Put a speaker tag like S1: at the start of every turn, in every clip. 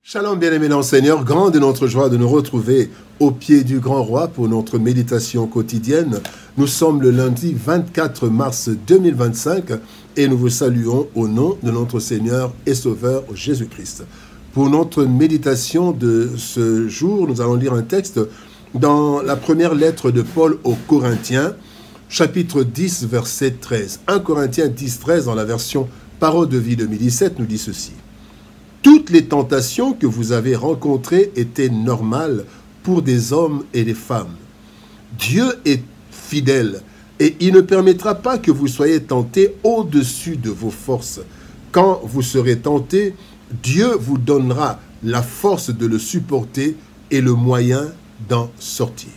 S1: Shalom, bien-aimés dans le Seigneur, grande est notre joie de nous retrouver au pied du grand roi pour notre méditation quotidienne. Nous sommes le lundi 24 mars 2025 et nous vous saluons au nom de notre Seigneur et Sauveur Jésus-Christ. Pour notre méditation de ce jour, nous allons lire un texte dans la première lettre de Paul aux Corinthiens, chapitre 10, verset 13. 1 Corinthiens 10, 13 dans la version Parole de vie 2017 nous dit ceci. Toutes les tentations que vous avez rencontrées étaient normales pour des hommes et des femmes. Dieu est fidèle et il ne permettra pas que vous soyez tentés au-dessus de vos forces. Quand vous serez tentés, Dieu vous donnera la force de le supporter et le moyen d'en sortir.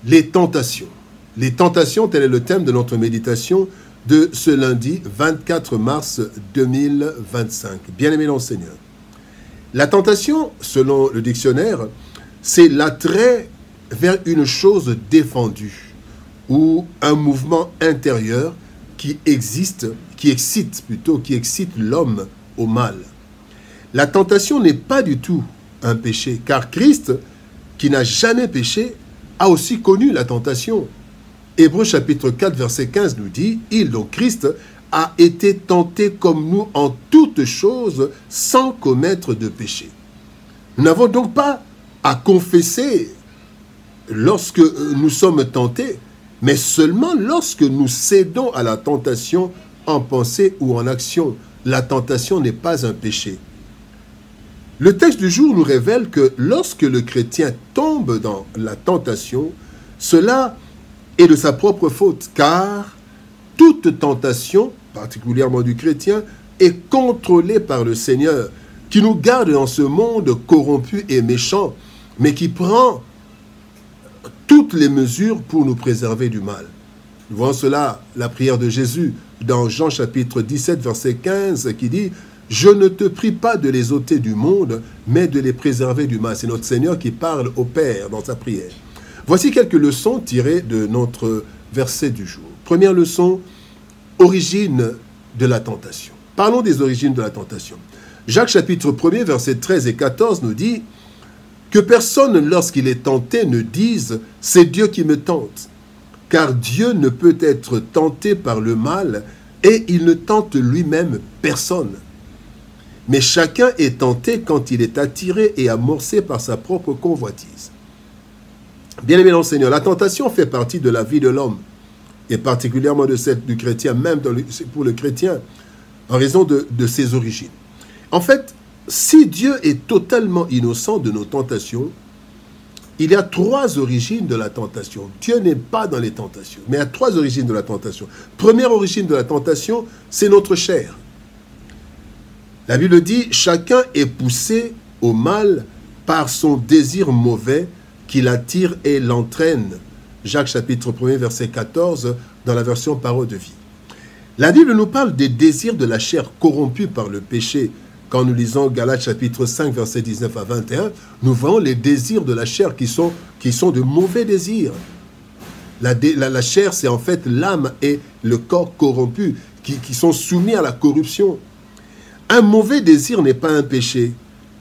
S1: Les tentations. Les tentations, tel est le thème de notre méditation de ce lundi 24 mars 2025. Bien-aimés dans le Seigneur. La tentation, selon le dictionnaire, c'est l'attrait vers une chose défendue ou un mouvement intérieur qui excite l'homme au mal. La tentation n'est pas du tout un péché, car Christ, qui n'a jamais péché, a aussi connu la tentation. Hébreux chapitre 4, verset 15 nous dit, « Il, donc Christ, a été tenté comme nous en toutes choses sans commettre de péché. » Nous n'avons donc pas à confesser lorsque nous sommes tentés, mais seulement lorsque nous cédons à la tentation en pensée ou en action. La tentation n'est pas un péché. Le texte du jour nous révèle que lorsque le chrétien tombe dans la tentation, cela est de sa propre faute, car toute tentation, particulièrement du chrétien, est contrôlée par le Seigneur, qui nous garde dans ce monde corrompu et méchant, mais qui prend toutes les mesures pour nous préserver du mal. Nous voyons cela, la prière de Jésus, dans Jean chapitre 17, verset 15, qui dit « Je ne te prie pas de les ôter du monde, mais de les préserver du mal. » C'est notre Seigneur qui parle au Père dans sa prière. Voici quelques leçons tirées de notre verset du jour. Première leçon, origine de la tentation. Parlons des origines de la tentation. Jacques chapitre 1er, versets 13 et 14 nous dit que personne, lorsqu'il est tenté, ne dise « c'est Dieu qui me tente ». Car Dieu ne peut être tenté par le mal et il ne tente lui-même personne. Mais chacun est tenté quand il est attiré et amorcé par sa propre convoitise. Bien-aimé dans le Seigneur, la tentation fait partie de la vie de l'homme, et particulièrement de celle du chrétien, même pour le chrétien, en raison de ses origines. En fait, si Dieu est totalement innocent de nos tentations, il y a trois origines de la tentation. Dieu n'est pas dans les tentations, mais il y a trois origines de la tentation. Première origine de la tentation, c'est notre chair. La Bible dit, chacun est poussé au mal par son désir mauvais qui l'attire et l'entraîne. Jacques chapitre 1er, verset 14, dans la version Parole de vie. La Bible nous parle des désirs de la chair corrompus par le péché. Quand nous lisons Galates chapitre 5, verset 19 à 21, nous voyons les désirs de la chair qui sont de mauvais désirs. La chair, c'est en fait l'âme et le corps corrompu qui sont soumis à la corruption. Un mauvais désir n'est pas un péché,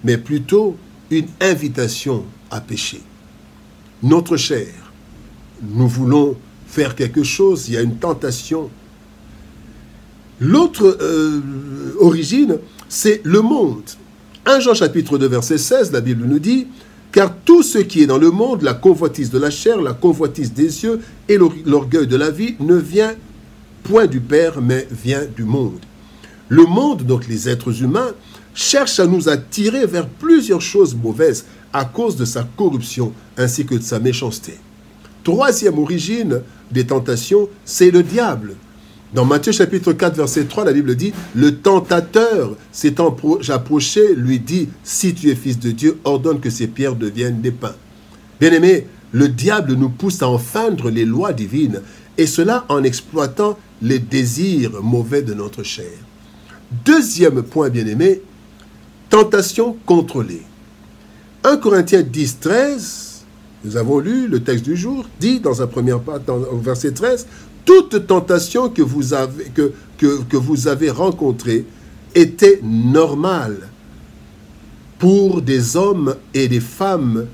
S1: mais plutôt une invitation à pécher. Notre chair, nous voulons faire quelque chose, il y a une tentation. L'autre origine, c'est le monde. 1 Jean chapitre 2, verset 16, la Bible nous dit « Car tout ce qui est dans le monde, la convoitise de la chair, la convoitise des yeux et l'orgueil de la vie, ne vient point du Père, mais vient du monde. » Le monde, donc les êtres humains, cherche à nous attirer vers plusieurs choses mauvaises à cause de sa corruption ainsi que de sa méchanceté. Troisième origine des tentations, c'est le diable. Dans Matthieu chapitre 4, verset 3, la Bible dit « Le tentateur s'étant approché, lui dit « Si tu es fils de Dieu, ordonne que ces pierres deviennent des pains. » Bien-aimés, le diable nous pousse à enfreindre les lois divines, et cela en exploitant les désirs mauvais de notre chair. Deuxième point, bien-aimé, tentation contrôlée. 1 Corinthiens 10, 13, nous avons lu le texte du jour, dit dans sa première part, au verset 13, « Toute tentation que vous avez rencontrée était normale Pour des hommes et des femmes,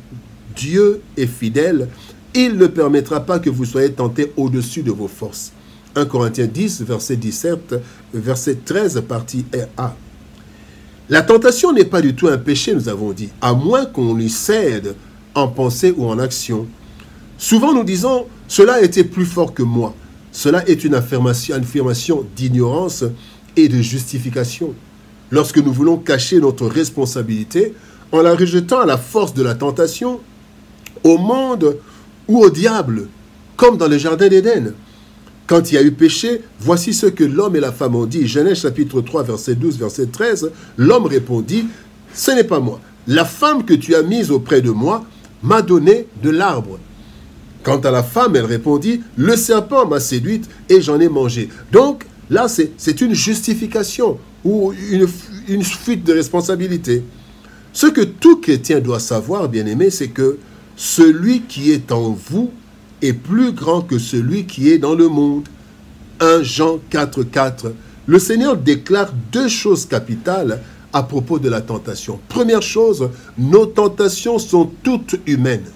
S1: Dieu est fidèle. Il ne permettra pas que vous soyez tentés au-dessus de vos forces. 1 Corinthiens 10, verset 17, verset 13, partie A. La tentation n'est pas du tout un péché, nous avons dit, à moins qu'on lui cède en pensée ou en action. Souvent nous disons, cela a été plus fort que moi. Cela est une affirmation d'ignorance et de justification. Lorsque nous voulons cacher notre responsabilité en la rejetant à la force de la tentation, au monde ou au diable, comme dans le jardin d'Éden. Quand il y a eu péché, voici ce que l'homme et la femme ont dit. Genèse chapitre 3, verset 12, verset 13. L'homme répondit, « Ce n'est pas moi. La femme que tu as mise auprès de moi m'a donné de l'arbre. » Quant à la femme, elle répondit, « Le serpent m'a séduite et j'en ai mangé. » Donc, là, c'est une justification ou une fuite de responsabilité. Ce que tout chrétien doit savoir, bien-aimé, c'est que celui qui est en vous est plus grand que celui qui est dans le monde. 1 Jean 4, 4. Le Seigneur déclare deux choses capitales à propos de la tentation. Première chose, nos tentations sont toutes humaines.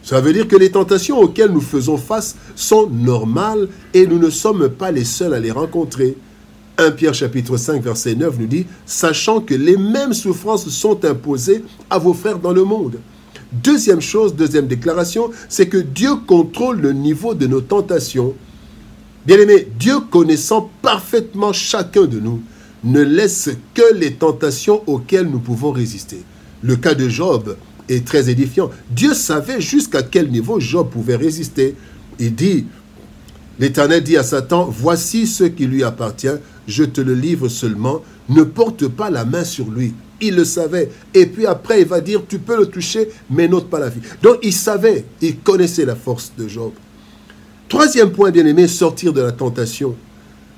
S1: Ça veut dire que les tentations auxquelles nous faisons face sont normales et nous ne sommes pas les seuls à les rencontrer. 1 Pierre chapitre 5 verset 9 nous dit « Sachant que les mêmes souffrances sont imposées à vos frères dans le monde. » Deuxième chose, deuxième déclaration, c'est que Dieu contrôle le niveau de nos tentations. Bien-aimé, Dieu connaissant parfaitement chacun de nous, ne laisse que les tentations auxquelles nous pouvons résister. Le cas de Job est très édifiant. Dieu savait jusqu'à quel niveau Job pouvait résister. Il dit, l'Éternel dit à Satan, « Voici ce qui lui appartient, je te le livre seulement, ne porte pas la main sur lui. » Il le savait. Et puis après, il va dire, tu peux le toucher, mais n'ôte pas la vie. Donc, il savait, il connaissait la force de Job. Troisième point, bien-aimé, sortir de la tentation.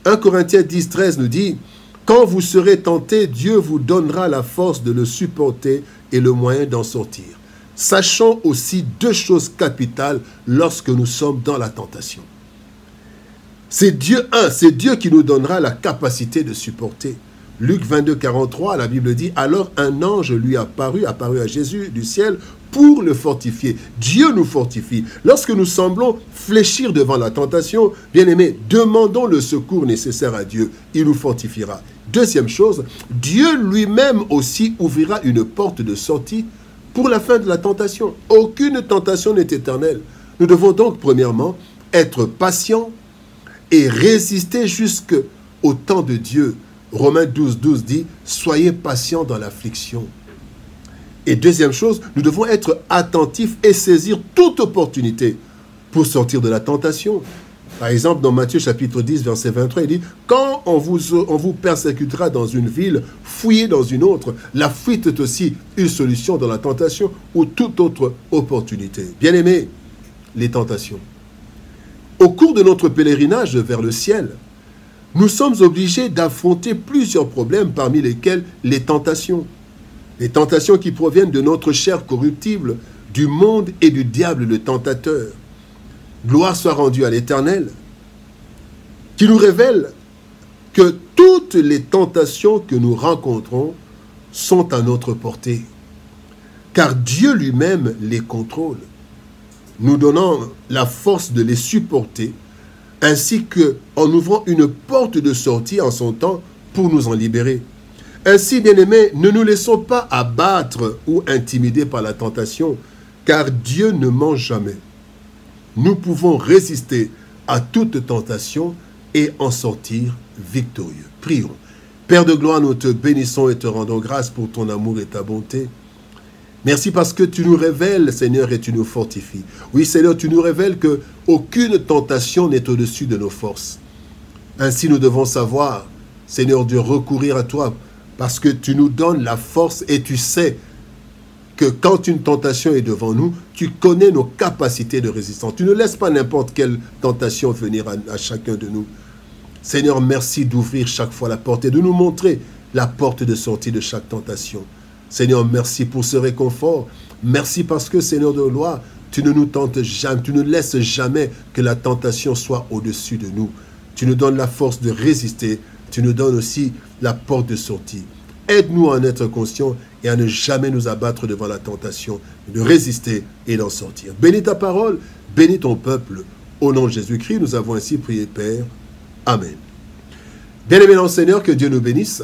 S1: 1 Corinthiens 10, 13 nous dit, « Quand vous serez tentés, Dieu vous donnera la force de le supporter et le moyen d'en sortir. » Sachons aussi deux choses capitales lorsque nous sommes dans la tentation. C'est Dieu, c'est Dieu qui nous donnera la capacité de supporter. Luc 22, 43, la Bible dit, « Alors un ange lui apparut à Jésus du ciel pour le fortifier. » Dieu nous fortifie. Lorsque nous semblons fléchir devant la tentation, bien-aimés, demandons le secours nécessaire à Dieu. Il nous fortifiera. Deuxième chose, Dieu lui-même aussi ouvrira une porte de sortie pour la fin de la tentation. Aucune tentation n'est éternelle. Nous devons donc, premièrement, être patients et résister jusqu'au temps de Dieu. Romains 12, 12 dit, « Soyez patients dans l'affliction. » Et deuxième chose, nous devons être attentifs et saisir toute opportunité pour sortir de la tentation. Par exemple, dans Matthieu chapitre 10, verset 23, il dit, « Quand on vous persécutera dans une ville, fouillez dans une autre. La fuite est aussi une solution dans la tentation ou toute autre opportunité. » Bien-aimés, les tentations. Au cours de notre pèlerinage vers le ciel, nous sommes obligés d'affronter plusieurs problèmes, parmi lesquels les tentations. Les tentations qui proviennent de notre chair corruptible, du monde et du diable le tentateur. Gloire soit rendue à l'Éternel, qui nous révèle que toutes les tentations que nous rencontrons sont à notre portée, car Dieu lui-même les contrôle, nous donnant la force de les supporter, ainsi qu'en ouvrant une porte de sortie en son temps pour nous en libérer. Ainsi, bien-aimés, ne nous laissons pas abattre ou intimider par la tentation, car Dieu ne ment jamais. Nous pouvons résister à toute tentation et en sortir victorieux. Prions. Père de gloire, nous te bénissons et te rendons grâce pour ton amour et ta bonté. Merci parce que tu nous révèles, Seigneur, et tu nous fortifies. Oui, Seigneur, tu nous révèles qu'aucune tentation n'est au-dessus de nos forces. Ainsi, nous devons savoir, Seigneur, de recourir à toi, parce que tu nous donnes la force et tu sais que quand une tentation est devant nous, tu connais nos capacités de résistance. Tu ne laisses pas n'importe quelle tentation venir à chacun de nous. Seigneur, merci d'ouvrir chaque fois la porte et de nous montrer la porte de sortie de chaque tentation. Seigneur, merci pour ce réconfort. Merci parce que, Seigneur de gloire, tu ne nous tentes jamais, tu ne laisses jamais que la tentation soit au-dessus de nous. Tu nous donnes la force de résister. Tu nous donnes aussi la porte de sortie. Aide-nous à en être conscients et à ne jamais nous abattre devant la tentation, de résister et d'en sortir. Bénis ta parole, bénis ton peuple. Au nom de Jésus-Christ, nous avons ainsi prié, Père. Amen. Bien-aimés dans le Seigneur, que Dieu nous bénisse.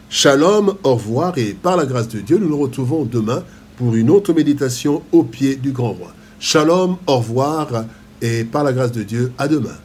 S1: Shalom, au revoir, et par la grâce de Dieu, nous nous retrouvons demain pour une autre méditation au pied du grand roi. Shalom, au revoir, et par la grâce de Dieu, à demain.